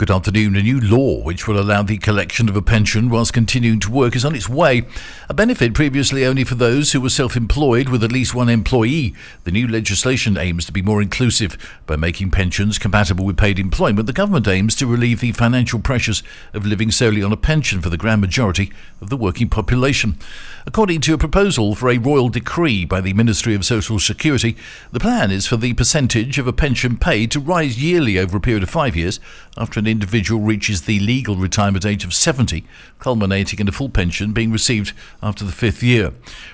Good afternoon. A new law which will allow the collection of a pension whilst continuing to work is on its way. A benefit previously only for those who were self-employed with at least one employee. The new legislation aims to be more inclusive. By making pensions compatible with paid employment, the government aims to relieve the financial pressures of living solely on a pension for the grand majority of the working population. According to a proposal for a royal decree by the Ministry of Social Security, the plan is for the percentage of a pension paid to rise yearly over a period of 5 years after an individual reaches the legal retirement age of 70, culminating in a full pension being received after the 5th year.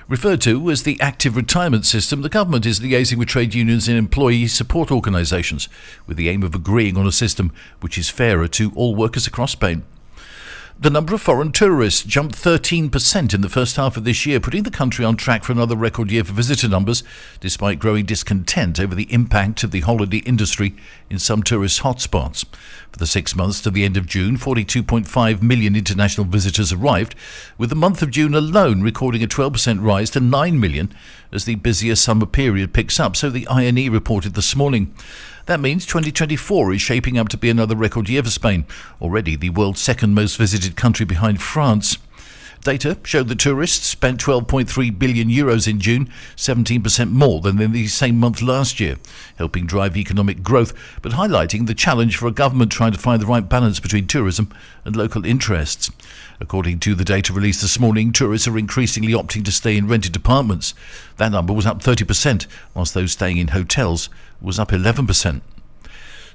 Referred to as the active retirement system, the government is liaising with trade unions and employee support organisations with the aim of agreeing on a system which is fairer to all workers across Spain. The number of foreign tourists jumped 13% in the first half of this year, putting the country on track for another record year for visitor numbers, despite growing discontent over the impact of the holiday industry in some tourist hotspots. For the 6 months to the end of June, 42.5 million international visitors arrived, with the month of June alone recording a 12% rise to 9 million as the busier summer period picks up, so the INE reported this morning. That means 2024 is shaping up to be another record year for Spain, already the world's second most visited country behind France. Data showed that tourists spent 12.3 billion euros in June, 17% more than in the same month last year, helping drive economic growth, but highlighting the challenge for a government trying to find the right balance between tourism and local interests. According to the data released this morning, tourists are increasingly opting to stay in rented apartments. That number was up 30%, whilst those staying in hotels was up 11%.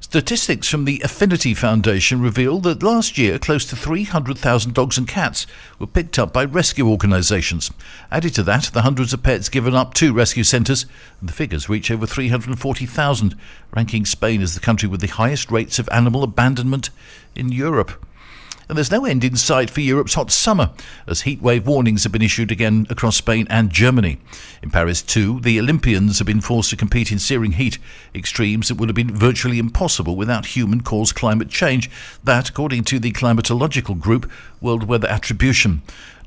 Statistics from the Affinity Foundation reveal that last year close to 300,000 dogs and cats were picked up by rescue organisations. Added to that, the hundreds of pets given up to rescue centres, and the figures reach over 340,000, ranking Spain as the country with the highest rates of animal abandonment in Europe. And there's no end in sight for Europe's hot summer, as heatwave warnings have been issued again across Spain and Germany. In Paris too, the Olympians have been forced to compete in searing heat, extremes that would have been virtually impossible without human-caused climate change. That, according to the climatological group World Weather Attribution.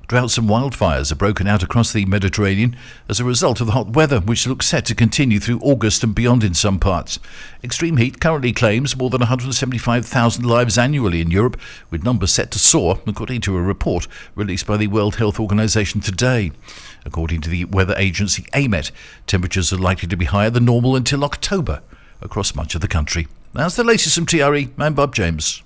Droughts and wildfires have broken out across the Mediterranean as a result of the hot weather, which looks set to continue through August and beyond in some parts. Extreme heat currently claims more than 175,000 lives annually in Europe, with numbers set to soar, according to a report released by the World Health Organization today. According to the weather agency AEMET, temperatures are likely to be higher than normal until October across much of the country. That's the latest from TRE. I'm Bob James.